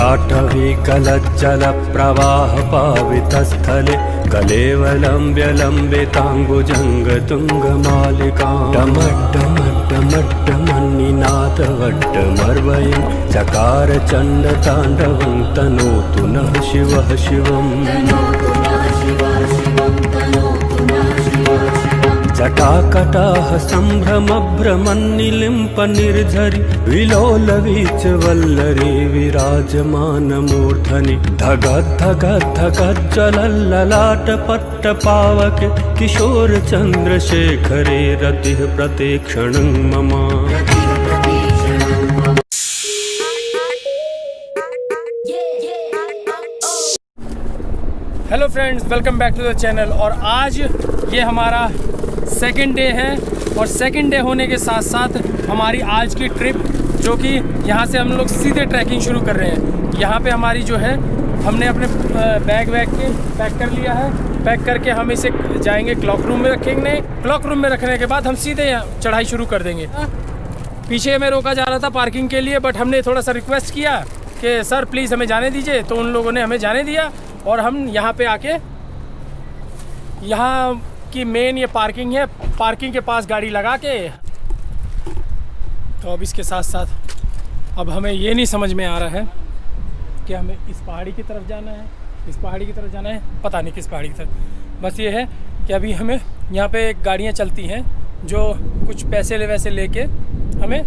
जाह्नवी कलज्जलप्रवाहपावितस्थले कलेवलं व्यलम्बिताम्बुजङ्गतुङ्गमालिकां डमड्डमड्डमड्डमन्निनादवड्डमर्वयं चकार चण्डताण्डवं तनोतु नः शिवः शिवम् जटाकटाह सम्भ्रमभ्रमन्निलिम्प निर्झरि विलोलवीचवल्लरी विराजमानमूर्धनि धगद्धगद्धगज्ज्वलल्ललाटपट्टपावके किशोरचन्द्रशेखरे रतिः प्रतीक्षणं मम। Hello friends, welcome back to the channel. और आज ये हमारा सेकंड डे है और सेकंड डे होने के साथ साथ हमारी आज की ट्रिप, जो कि यहाँ से हम लोग सीधे ट्रैकिंग शुरू कर रहे हैं। यहाँ पे हमारी जो है, हमने अपने बैग के पैक कर लिया है। पैक करके हम इसे जाएंगे क्लॉक रूम में रखेंगे। क्लॉक रूम में रखने के बाद हम सीधे यहाँ चढ़ाई शुरू कर देंगे। पीछे हमें रोका जा रहा था पार्किंग के लिए, बट हमने थोड़ा सा रिक्वेस्ट किया कि सर प्लीज़ हमें जाने दीजिए, तो उन लोगों ने हमें जाने दिया और हम यहाँ पे आके, यहाँ की मेन ये पार्किंग है, पार्किंग के पास गाड़ी लगा के। तो अब इसके साथ साथ अब हमें ये नहीं समझ में आ रहा है कि हमें इस पहाड़ी की तरफ जाना है, इस पहाड़ी की तरफ जाना है, पता नहीं किस पहाड़ी की तरफ। बस ये है कि अभी हमें यहाँ पे गाड़ियाँ चलती हैं जो कुछ पैसे वैसे लेके हमें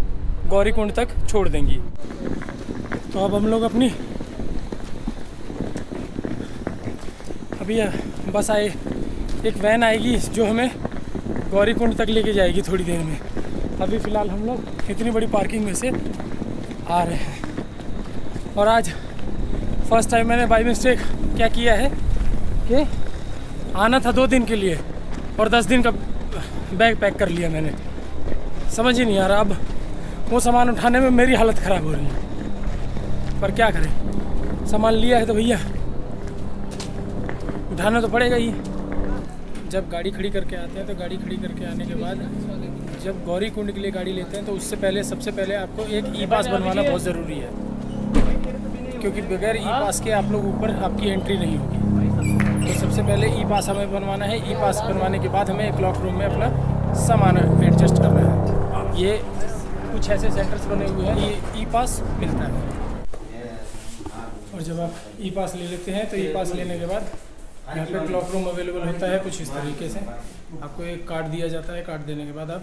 गौरीकुंड तक छोड़ देंगी। तो अब हम लोग अपनी अभी बस आए, एक वैन आएगी जो हमें गौरीकुंड तक लेके जाएगी थोड़ी देर में। अभी फ़िलहाल हम लोग इतनी बड़ी पार्किंग में से आ रहे हैं। और आज फर्स्ट टाइम मैंने बाई मिस्टेक क्या किया है कि आना था 2 दिन के लिए और 10 दिन का बैग पैक कर लिया मैंने। समझ ही नहीं आ रहा, अब वो सामान उठाने में मेरी हालत ख़राब हो रही है, पर क्या करें, सामान लिया है तो भैया उठाना तो पड़ेगा ही। जब गाड़ी खड़ी करके आते हैं तो गाड़ी खड़ी करके आने के बाद जब गौरीकुंड के लिए गाड़ी लेते हैं तो उससे पहले सबसे पहले आपको एक ई पास बनवाना बहुत ज़रूरी है, क्योंकि बगैर ई पास के आप लोग ऊपर आपकी एंट्री नहीं होगी। तो सबसे पहले ई पास हमें बनवाना है। ई पास बनवाने के बाद हमें क्लॉक रूम में अपना सामान एडजस्ट करना है। ये कुछ ऐसे सेंटर्स बने हुए हैं, ये ई पास मिलता है। और जब आप ई पास ले लेते हैं तो ई पास लेने के बाद यहाँ पे क्लॉक रूम अवेलेबल होता है कुछ इस तरीके से। आपको एक कार्ड दिया जाता है, कार्ड देने के बाद आप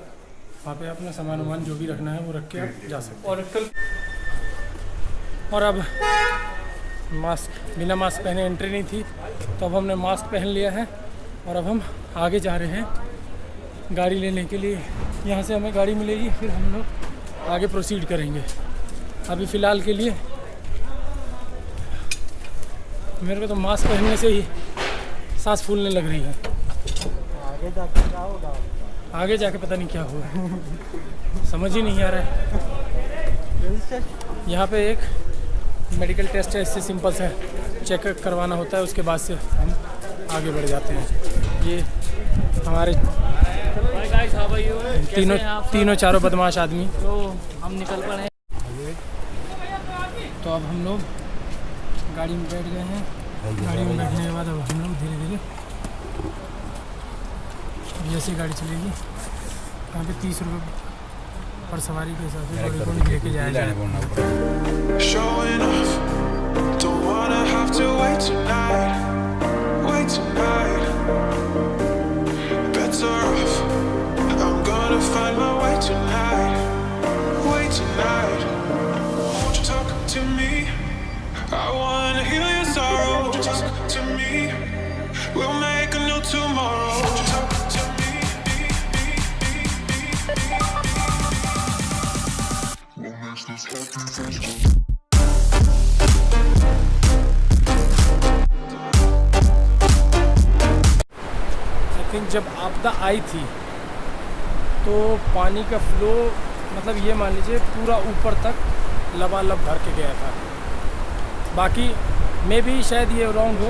वहाँ पे अपना सामान वामान जो भी रखना है वो रख के आप जा सकते हैं। और अब मास्क, बिना मास्क पहने एंट्री नहीं थी, तो अब हमने मास्क पहन लिया है और अब हम आगे जा रहे हैं गाड़ी लेने के लिए। यहाँ से हमें गाड़ी मिलेगी, फिर हम लोग आगे प्रोसीड करेंगे। अभी फ़िलहाल के लिए मेरे को तो मास्क पहनने से ही सांस फूलने लग रही है। आगे जाके क्या होगा? आगे जाके पता नहीं क्या होगा, समझ ही नहीं आ रहा है। यहाँ पे एक मेडिकल टेस्ट है, इससे सिंपल सा चेकअप करवाना होता है, उसके बाद से हम आगे बढ़ जाते हैं। ये हमारे तीनों चारों बदमाश आदमी, तो हम निकल पड़े। तो अब हम लोग गाड़ी में बैठ गए हैं। गाड़ी में बैठने के बाद अब हम लोग धीरे धीरे जैसे गाड़ी चलेगी, यहाँ पे 30 रुपये पर सवारी के हिसाब से गौरीकुंड लेके जाया जाएगा। I wanna heal your sorrow. Just to me, we'll make a new tomorrow. Talk to me. We'll make this happen. I think जब आपदा आई थी तो पानी का फ्लो, मतलब ये मान लीजिए पूरा ऊपर तक लबालब भर के गया था। बाकी मे भी शायद ये रॉन्ग हो,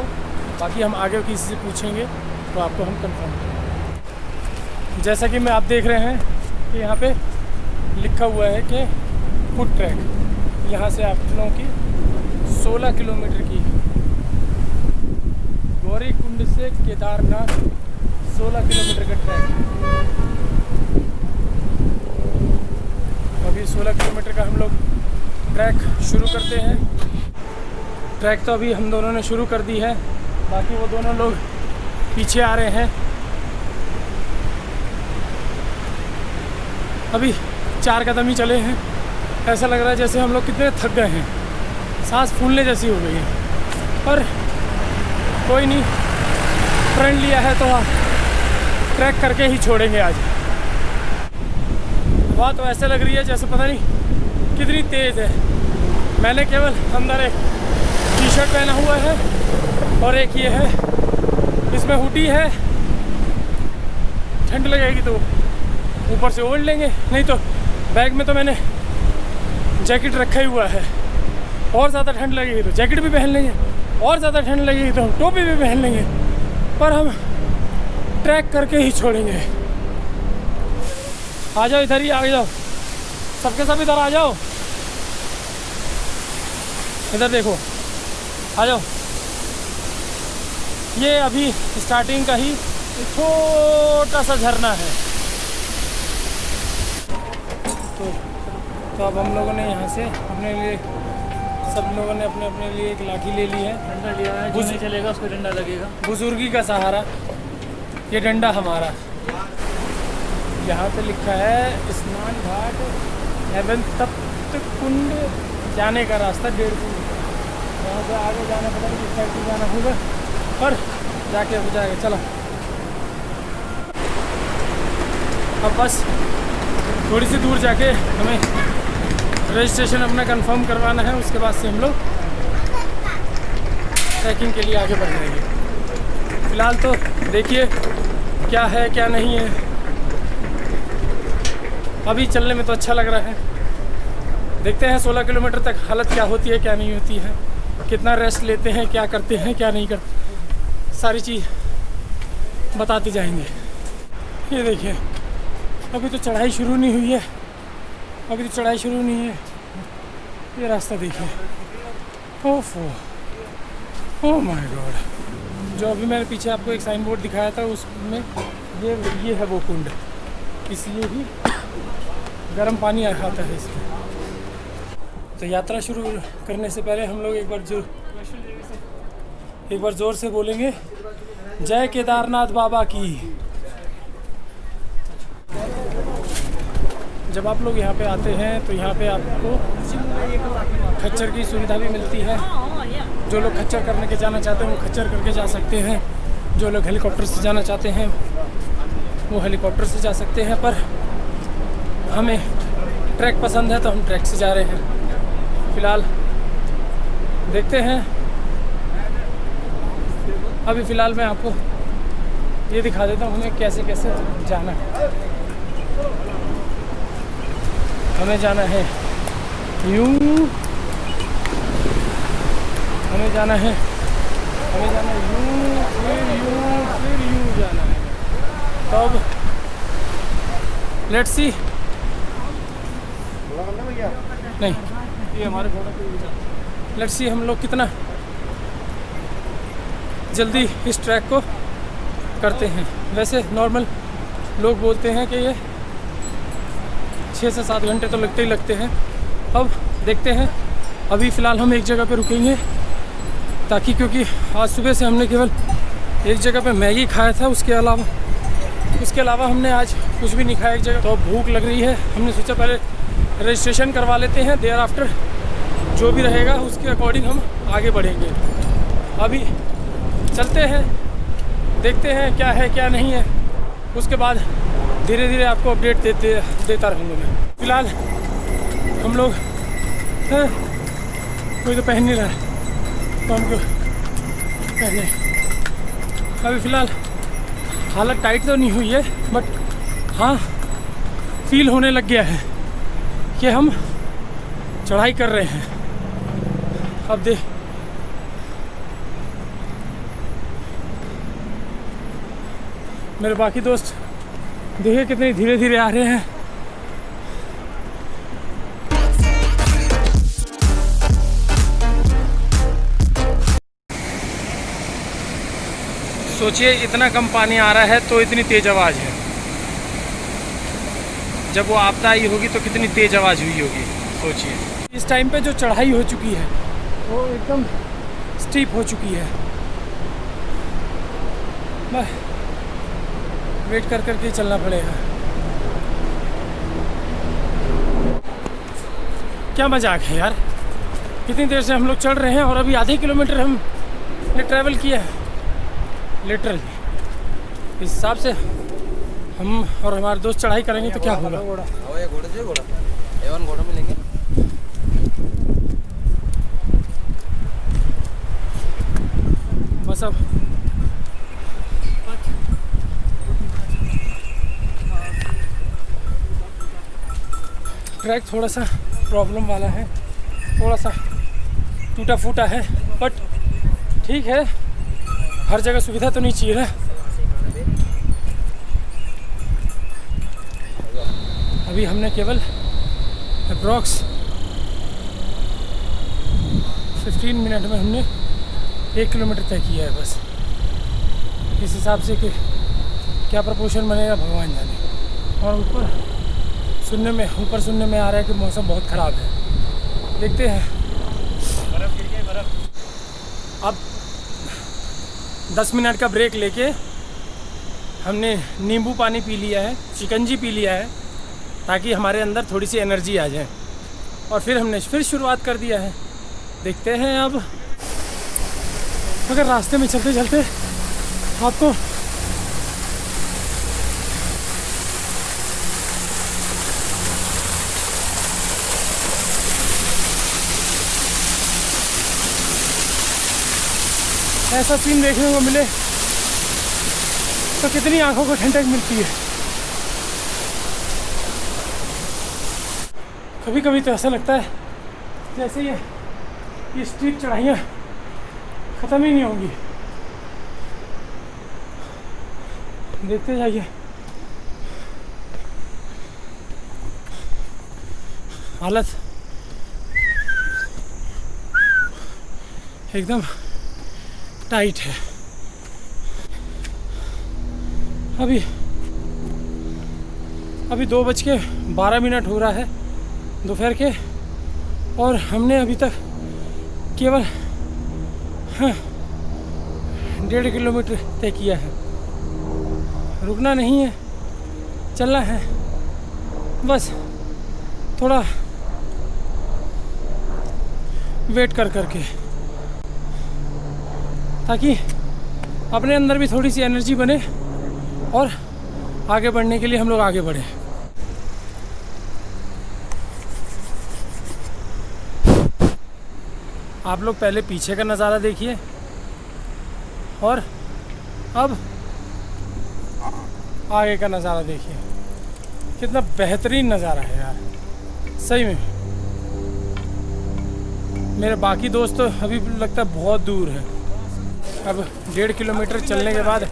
बाकी हम आगे किसी से पूछेंगे तो आपको हम कंफर्म करेंगे। जैसा कि मैं आप देख रहे हैं कि यहाँ पे लिखा हुआ है कि फुट ट्रैक, यहाँ से आप लोगों की 100 16 किलोमीटर की गौरी कुंड से केदारनाथ 16 किलोमीटर का ट्रैक। अभी 16 किलोमीटर का हम लोग ट्रैक शुरू करते हैं। ट्रैक तो अभी हम दोनों ने शुरू कर दी है, बाकी वो दोनों लोग पीछे आ रहे हैं। अभी 4 कदम ही चले हैं, ऐसा लग रहा है जैसे हम लोग कितने थक गए हैं, सांस फूलने जैसी हो गई है। पर कोई नहीं, प्रण लिया है तो ट्रैक करके ही छोड़ेंगे आज। हवा तो ऐसे लग रही है जैसे पता नहीं कितनी तेज़ है। मैंने केवल अंदर एक टी-शर्ट पहना हुआ है और एक ये है, इसमें हुडी है। ठंड लगेगी तो ऊपर से ओढ़ लेंगे, नहीं तो बैग में तो मैंने जैकेट रखा ही हुआ है। और ज़्यादा ठंड लगेगी तो जैकेट भी पहन लेंगे, और ज़्यादा ठंड लगेगी तो हम टोपी भी पहन लेंगे। पर हम ट्रैक करके ही छोड़ेंगे। आ जाओ, इधर ही आ जाओ, सबके सब इधर आ जाओ, इधर देखो, आ जाओ। ये अभी स्टार्टिंग का ही एक छोटा सा झरना है। तो अब हम लोगों ने यहाँ से अपने लिए, सब लोगों ने अपने अपने लिए एक लाठी ले ली है। डंडा लिया है, जो नहीं चलेगा उसको डंडा लगेगा। बुजुर्गी का सहारा, ये डंडा हमारा। यहाँ पे लिखा है स्नान घाट एवं तप्त कुंड जाने का रास्ता 1.5 किलोमीटर। यहाँ से आगे जाना पता नहीं किस साइड जाना होगा, पर जाके हो जाएगा। चलो अब बस थोड़ी सी दूर जाके हमें रजिस्ट्रेशन अपना कंफर्म करवाना है, उसके बाद से हम लोग ट्रैकिंग के लिए आगे बढ़ जाएंगे। फ़िलहाल तो देखिए क्या है क्या नहीं है। अभी चलने में तो अच्छा लग रहा है, देखते हैं 16 किलोमीटर तक हालत क्या होती है क्या नहीं होती है, कितना रेस्ट लेते हैं, क्या करते हैं क्या नहीं करते, सारी चीज़ बताते जाएंगे। ये देखिए अभी तो चढ़ाई शुरू नहीं हुई है, अभी तो चढ़ाई शुरू नहीं है। ये रास्ता देखिए, ओफो, ओह माय गॉड। जो अभी मैंने पीछे आपको एक साइन बोर्ड दिखाया था, उसमें ये है वो कुंड, इसलिए भी गर्म पानी आता है इसमें। तो यात्रा शुरू करने से पहले हम लोग एक बार ज़ोर से बोलेंगे, जय केदारनाथ बाबा की। जब आप लोग यहाँ पे आते हैं तो यहाँ पे आपको खच्चर की सुविधा भी मिलती है। जो लोग खच्चर करने के जाना चाहते हैं वो खच्चर करके जा सकते हैं, जो लोग हेलीकॉप्टर से जाना चाहते हैं वो हेलीकॉप्टर से जा सकते हैं। पर हमें ट्रैक पसंद है तो हम ट्रैक से जा रहे हैं। फ़िलहाल देखते हैं। अभी फ़िलहाल मैं आपको ये दिखा देता हूँ हमें कैसे कैसे जाना है। हमें जाना है यूं, हमें जाना है यूं, फिर यूं जाना है। तो अब लेट्स सी, नहीं ये हमारे लेट्स सी हम लोग कितना जल्दी इस ट्रैक को करते हैं। वैसे नॉर्मल लोग बोलते हैं कि ये 6 से 7 घंटे तो लगते ही लगते हैं। अब देखते हैं। अभी फ़िलहाल हम एक जगह पे रुकेंगे ताकि, क्योंकि आज सुबह से हमने केवल एक जगह पे मैगी खाया था, उसके अलावा हमने आज कुछ भी नहीं खाया एक जगह। तो भूख लग रही है, हमने सोचा पहले रजिस्ट्रेशन करवा लेते हैं, देयर आफ्टर जो भी रहेगा उसके अकॉर्डिंग हम आगे बढ़ेंगे। अभी चलते हैं, देखते हैं क्या है क्या नहीं है, उसके बाद धीरे धीरे आपको अपडेट देता रहूँगा मैं। फ़िलहाल हम लोग कोई तो पहन नहीं रहा है तो हमको पहने। अभी फ़िलहाल हालत टाइट तो नहीं हुई है, बट हाँ फील होने लग गया है कि हम चढ़ाई कर रहे हैं। अब मेरे बाकी दोस्त देखिए कितने धीरे धीरे आ रहे हैं। सोचिए इतना कम पानी आ रहा है तो इतनी तेज़ आवाज़ है। जब वो आपदा आई होगी तो कितनी तेज़ आवाज़ हुई होगी सोचिए। इस टाइम पे जो चढ़ाई हो चुकी है वो एकदम स्टीप हो चुकी है। बस वेट कर करके चलना पड़ेगा। क्या मजाक है यार, कितनी देर से हम लोग चढ़ रहे हैं और अभी आधे किलोमीटर हमने ट्रैवल किया है लिटरली। इस हिसाब से हम और हमारे दोस्त चढ़ाई करेंगे तो क्या होगा। घोड़ा मिलेंगे। बस अब ट्रैक थोड़ा सा प्रॉब्लम वाला है, थोड़ा सा टूटा फूटा है, बट ठीक है, हर जगह सुविधा तो नहीं चाहिए ना। अभी हमने केवल अप्रॉक्स 15 मिनट में हमने 1 किलोमीटर तय किया है बस। इस हिसाब से कि क्या प्रपोर्शन बनेगा भगवान जाने। और ऊपर सुनने में आ रहा है कि मौसम बहुत ख़राब है, देखते हैं। बर्फ़ गिर गई बर्फ़। अब 10 मिनट का ब्रेक लेके हमने नींबू पानी पी लिया है, शिकंजी पी लिया है, ताकि हमारे अंदर थोड़ी सी एनर्जी आ जाए। और फिर हमने फिर शुरुआत कर दिया है। देखते हैं अब अगर रास्ते में चलते चलते आपको ऐसा सीन देखने को मिले तो कितनी आंखों को ठंडक मिलती है। कभी कभी तो ऐसा लगता है जैसे ये स्ट्रीट चढ़ाइयाँ ख़त्म ही नहीं होंगी। देखते जाइए। हालत एकदम टाइट है। अभी 2:12 हो रहा है दोपहर के, और हमने अभी तक केवल 1.5 किलोमीटर तय किया है। रुकना नहीं है, चलना है बस, थोड़ा वेट कर करके, ताकि अपने अंदर भी थोड़ी सी एनर्जी बने और आगे बढ़ने के लिए हम लोग आगे बढ़ें। आप लोग पहले पीछे का नज़ारा देखिए और अब आगे का नज़ारा देखिए। कितना बेहतरीन नज़ारा है यार, सही में। मेरे बाकी दोस्त तो अभी लगता है बहुत दूर है। अब 1.5 किलोमीटर चलने के बाद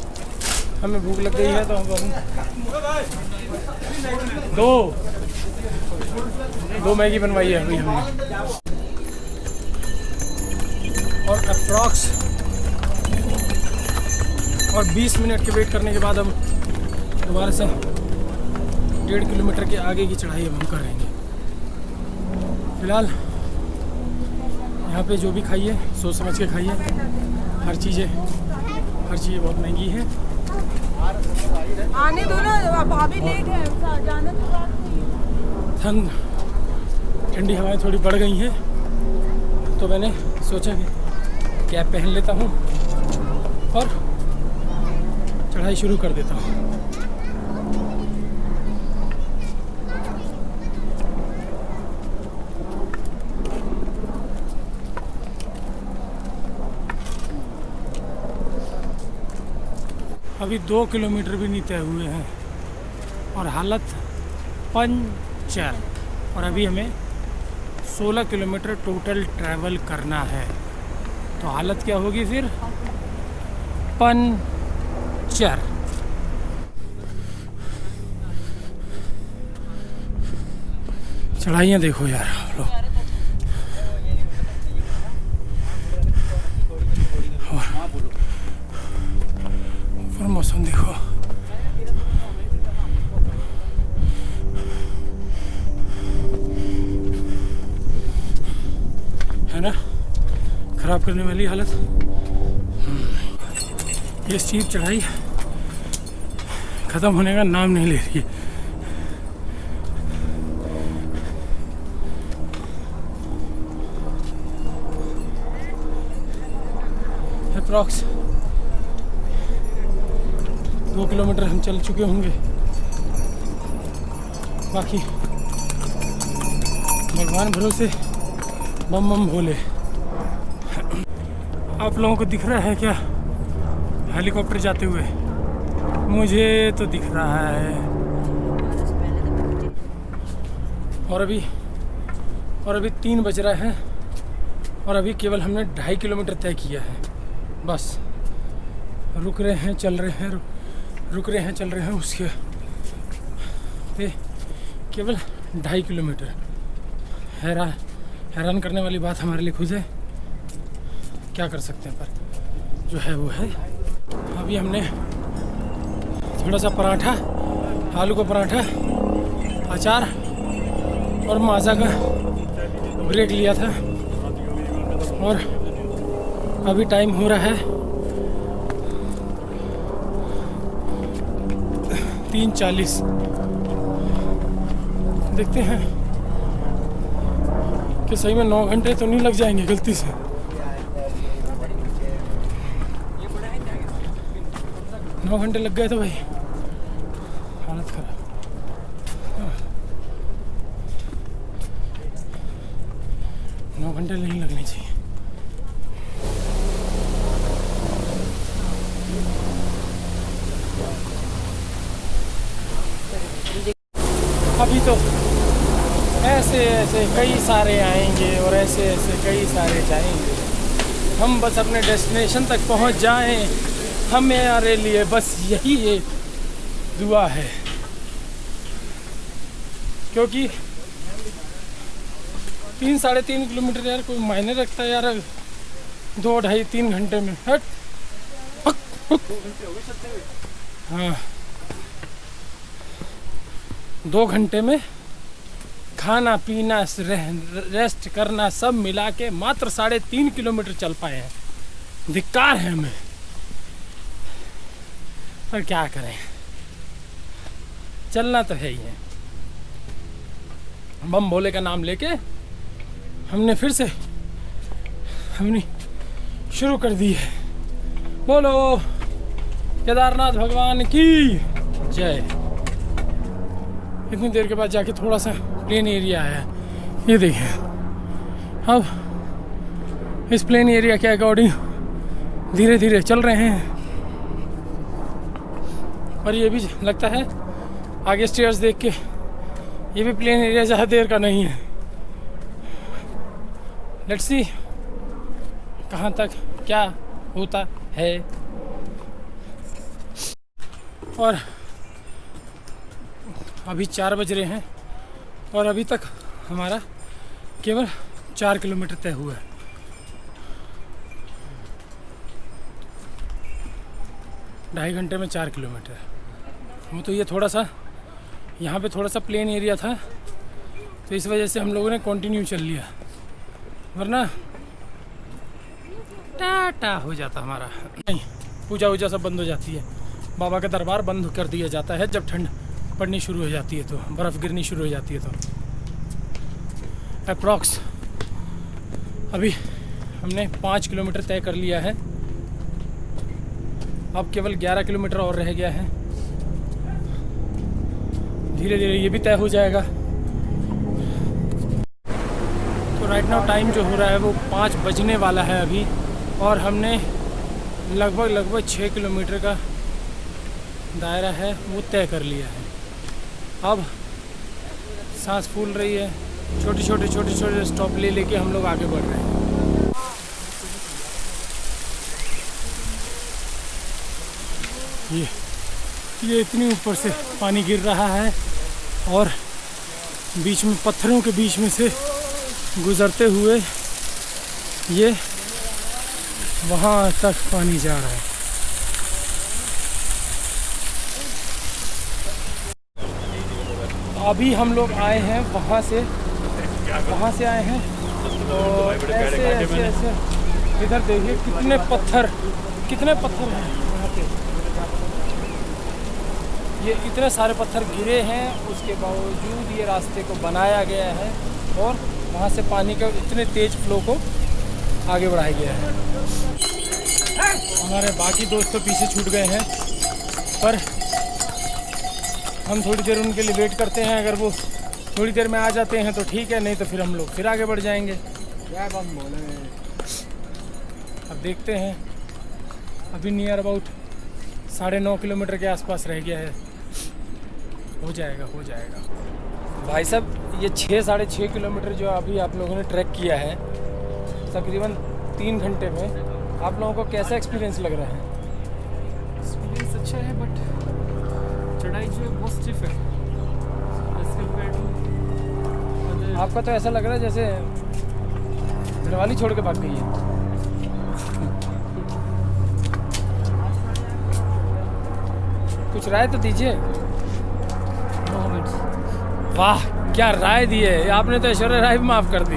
हमें भूख लग गई है, तो हम दो मैगी बनवाई है अभी हमने। और अप्रॉक्स 20 मिनट के वेट करने के बाद हम दोबारा से 1.5 किलोमीटर के आगे की चढ़ाई हम कर रहेंगे। फिलहाल यहाँ पे जो भी खाइए सोच समझ के खाइए। हर चीज़ें बहुत महंगी है। आने दो ना, भाभी लेट है, जाने दो। ठंडी हवाएं थोड़ी बढ़ गई हैं, तो मैंने सोचा कि कैप पहन लेता हूँ और चढ़ाई शुरू कर देता हूँ। अभी 2 किलोमीटर भी नहीं तय हुए हैं और हालत पंचर। और अभी हमें 16 किलोमीटर टोटल ट्रैवल करना है, तो हालत क्या होगी फिर? पंचर। चढ़ाइयाँ देखो यार आप लोग। मानसून देखो, है ना खराब करने वाली हालत। ये स्टीप चढ़ाई खत्म होने का नाम नहीं ले रही है। अप्रॉक्स 2 किलोमीटर हम चल चुके होंगे, बाकी भगवान भरोसे बम बम भोले। आप लोगों को दिख रहा है क्या हेलीकॉप्टर जाते हुए? मुझे तो दिख रहा है। और अभी 3 बज रहा है और अभी केवल हमने 2.5 किलोमीटर तय किया है। बस रुक रहे हैं, चल रहे हैं, रुक रहे हैं, चल रहे हैं। उसके पे केवल 2.5 किलोमीटर। हैरान करने वाली बात हमारे लिए खुद है, क्या कर सकते हैं, पर जो है वो है। अभी हमने थोड़ा सा पराठा, आलू का पराठा, अचार और माज़ा का ब्रेक लिया था और अभी टाइम हो रहा है 3:40। देखते हैं कि सही में 9 घंटे तो नहीं लग जाएंगे गलती से। नौ घंटे लग गए तो भाई हालत खराब। 9 घंटे नहीं लगने चाहिए। अभी तो ऐसे कई सारे आएंगे और ऐसे कई सारे जाएंगे। हम बस अपने डेस्टिनेशन तक पहुंच जाएं, हमारे लिए बस यही एक दुआ है। क्योंकि 3-3.5 किलोमीटर यार कोई मायने रखता है यार 2, 2.5, 3 घंटे में। हट हाँ, 2 घंटे में खाना पीना रेस्ट करना सब मिला के मात्र 3.5 किलोमीटर चल पाए हैं। धिक्कार है हमें, पर क्या करें, चलना तो है ही है। बम भोले का नाम लेके हमने फिर से हमने शुरू कर दी है। बोलो केदारनाथ भगवान की जय। इतनी देर के बाद जाके थोड़ा सा प्लेन एरिया आया, ये देखिए। अब इस प्लेन एरिया के अकॉर्डिंग धीरे धीरे चल रहे हैं, और ये भी लगता है आगे स्टेयर्स देख के ये भी प्लेन एरिया ज़्यादा देर का नहीं है। लेट्स सी कहाँ तक क्या होता है। और अभी 4 बज रहे हैं और अभी तक हमारा केवल 4 किलोमीटर तय हुआ है। ढाई घंटे में 4 किलोमीटर। वो तो ये थोड़ा सा यहाँ पे थोड़ा सा प्लेन एरिया था, तो इस वजह से हम लोगों ने कंटिन्यू चल लिया, वरना टाटा हो जाता हमारा। नहीं, पूजा वूजा सब बंद हो जाती है। बाबा का दरबार बंद कर दिया जाता है जब ठंड पड़नी शुरू हो जाती है, तो बर्फ़ गिरनी शुरू हो जाती है। तो अप्रॉक्स अभी हमने 5 किलोमीटर तय कर लिया है। अब केवल 11 किलोमीटर और रह गया है। धीरे धीरे ये भी तय हो जाएगा। तो राइट नाउ टाइम जो हो रहा है वो 5 बजने वाला है अभी, और हमने लगभग 6 किलोमीटर का दायरा है वो तय कर लिया है। अब सांस फूल रही है, छोटे छोटे स्टॉप ले लेके हम लोग आगे बढ़ रहे हैं। ये इतनी ऊपर से पानी गिर रहा है और बीच में पत्थरों के बीच में से गुजरते हुए ये वहाँ तक पानी जा रहा है। अभी हम लोग आए हैं वहाँ से आए हैं। तो ऐसे इधर देखिए कितने पत्थर हैं यहाँ पे। ये इतने सारे पत्थर गिरे हैं, उसके बावजूद ये रास्ते को बनाया गया है और वहाँ से पानी के इतने तेज फ्लो को आगे बढ़ाया गया है। हमारे बाकी दोस्त तो पीछे छूट गए हैं, पर हम थोड़ी देर उनके लिए वेट करते हैं। अगर वो थोड़ी देर में आ जाते हैं तो ठीक है, नहीं तो फिर हम लोग फिर आगे बढ़ जाएंगे। अब देखते हैं, अभी नियर अबाउट 9.5 किलोमीटर के आसपास रह गया है। हो जाएगा भाई साहब। ये 6-6.5 किलोमीटर जो अभी आप लोगों ने ट्रैक किया है तकरीबन 3 घंटे में, आप लोगों को कैसा एक्सपीरियंस लग रहा है? एक्सपीरियंस अच्छा है, बट चढ़ाई जो है बहुत स्टिफ है एज कम्पेयर टू। आपका तो ऐसा लग रहा है जैसे घरवाली छोड़ के भाग गई है। कुछ राय तो दीजिए। वाह, क्या राय दी है आपने, तो ऐश्वर्या राय भी माफ़ कर दी।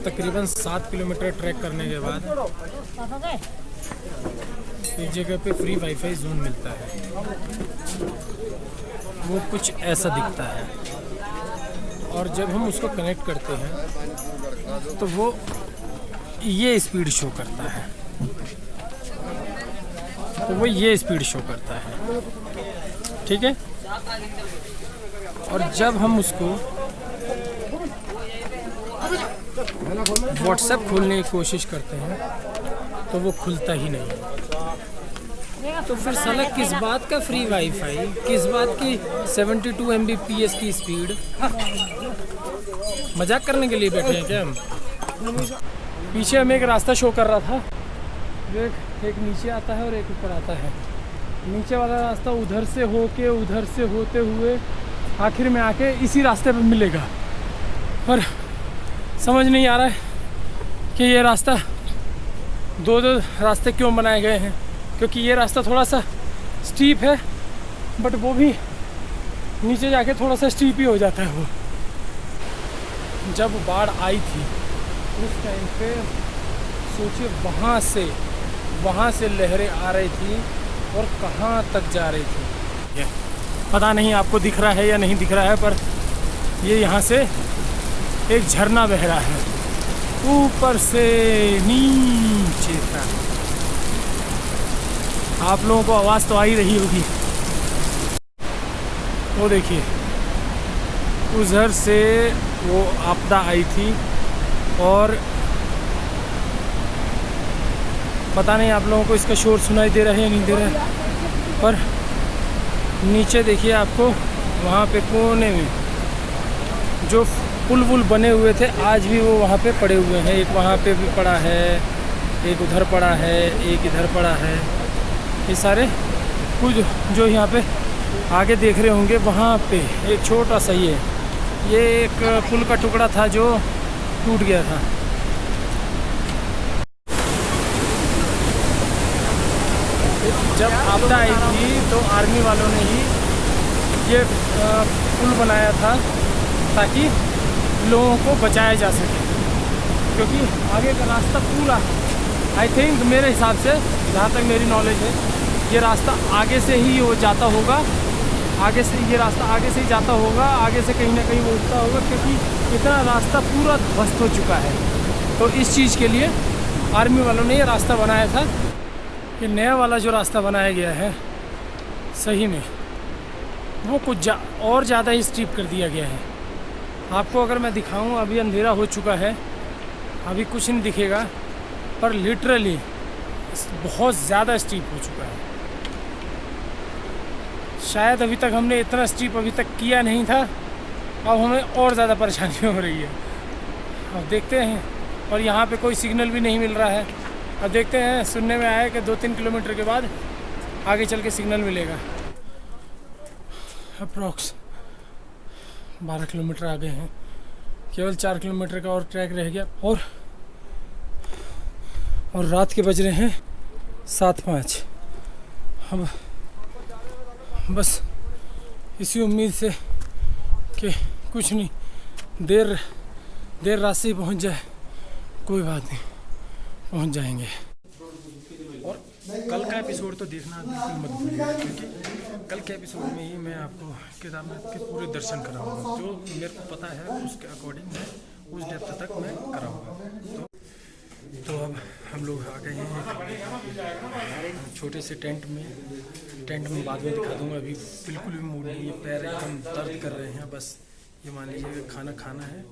तकरीबन 7 किलोमीटर ट्रैक करने के बाद एक जगह पे फ्री वाईफाई जोन मिलता है। वो कुछ ऐसा दिखता है और जब हम उसको कनेक्ट करते हैं तो वो ये स्पीड शो करता है। ठीक है। और जब हम उसको व्हाट्सएप खोलने की कोशिश करते हैं तो वो खुलता ही नहीं। तो फिर साला किस बात का फ्री वाईफाई, किस बात की 72 Mbps की स्पीड? मजाक करने के लिए बैठे हैं क्या हम? पीछे हमें एक रास्ता शो कर रहा था, एक नीचे आता है और एक ऊपर आता है। नीचे वाला रास्ता उधर से होते हुए आखिर में आके इसी रास्ते पे मिलेगा, पर समझ नहीं आ रहा है कि ये रास्ता दो रास्ते क्यों बनाए गए हैं, क्योंकि ये रास्ता थोड़ा सा स्टीप है, बट वो भी नीचे जाके थोड़ा सा स्टीप ही हो जाता है। वो जब बाढ़ आई थी उस टाइम पे सोचिए वहाँ से लहरें आ रही थी और कहाँ तक जा रही थी। पता नहीं आपको दिख रहा है या नहीं दिख रहा है, पर ये यहाँ से एक झरना बह रहा है ऊपर से नीचे तक। आप लोगों को आवाज़ तो आ ही रही होगी। वो देखिए उधर से वो आपदा आई थी और पता नहीं आप लोगों को इसका शोर सुनाई दे रहा है या नहीं दे रहा है, पर नीचे देखिए आपको वहाँ पे कोने में जो पुल वुल बने हुए थे आज भी वो वहाँ पे पड़े हुए हैं। एक वहाँ पे भी पड़ा है, एक उधर पड़ा है, एक इधर पड़ा है। ये सारे कुछ जो यहाँ पे आगे देख रहे होंगे वहाँ पे एक छोटा सा ये एक पुल का टुकड़ा था जो टूट गया था। जब आपदा आई थी तो आर्मी वालों ने ही ये पुल बनाया था ताकि लोगों को बचाया जा सके, क्योंकि आगे का रास्ता पूरा आई थिंक मेरे हिसाब से जहाँ तक मेरी नॉलेज है ये रास्ता आगे से ही वो जाता होगा, आगे से ये रास्ता आगे से ही जाता होगा, आगे से कहीं ना कहीं वो उठता होगा, क्योंकि इतना रास्ता पूरा ध्वस्त हो चुका है। तो इस चीज़ के लिए आर्मी वालों ने ये रास्ता बनाया था। ये नया वाला जो रास्ता बनाया गया है सही में वो कुछ और ज़्यादा ही स्टीप कर दिया गया है। आपको अगर मैं दिखाऊं, अभी अंधेरा हो चुका है, अभी कुछ नहीं दिखेगा, पर लिटरली बहुत ज़्यादा स्टीप हो चुका है। शायद अभी तक हमने इतना स्टीप अभी तक किया नहीं था, अब हमें और ज़्यादा परेशानी हो रही है। अब देखते हैं, और यहाँ पे कोई सिग्नल भी नहीं मिल रहा है। अब देखते हैं, सुनने में आया कि 2-3 किलोमीटर के बाद आगे चल के सिग्नल मिलेगा। अप्रॉक्स 12 किलोमीटर आगे हैं, केवल 4 किलोमीटर का और ट्रैक रह गया, और रात के बज रहे हैं 7:05। अब बस इसी उम्मीद से कि कुछ नहीं, देर रात से ही पहुंच जाए, कोई बात नहीं, पहुंच जाएंगे। और कल का एपिसोड तो देखना बिल्कुल मत भूलिएगा, क्योंकि कल के एपिसोड में ही मैं आपको केदारनाथ के पूरे दर्शन कराऊंगा। जो मेरे को पता है उसके अकॉर्डिंग मैं उस डेप्थ तक मैं कराऊंगा। तो अब हम लोग आ गए हैं एक छोटे से टेंट में बाद में दिखा दूंगा। अभी बिल्कुल भी मूड नहीं है, पैर एकदम दर्द कर रहे हैं। बस ये मान लीजिए खाना खाना है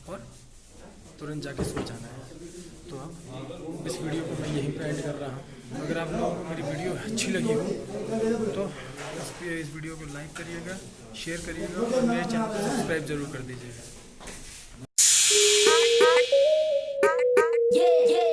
और तुरंत जाके सो जाना है। तो अब इस वीडियो को मैं यहीं पे एंड कर रहा हूँ। अगर आप लोगों को मेरी वीडियो अच्छी लगी हो तो इस वीडियो को लाइक करिएगा, शेयर करिएगा और मेरे चैनल को सब्सक्राइब ज़रूर कर दीजिएगा। Yeah, yeah.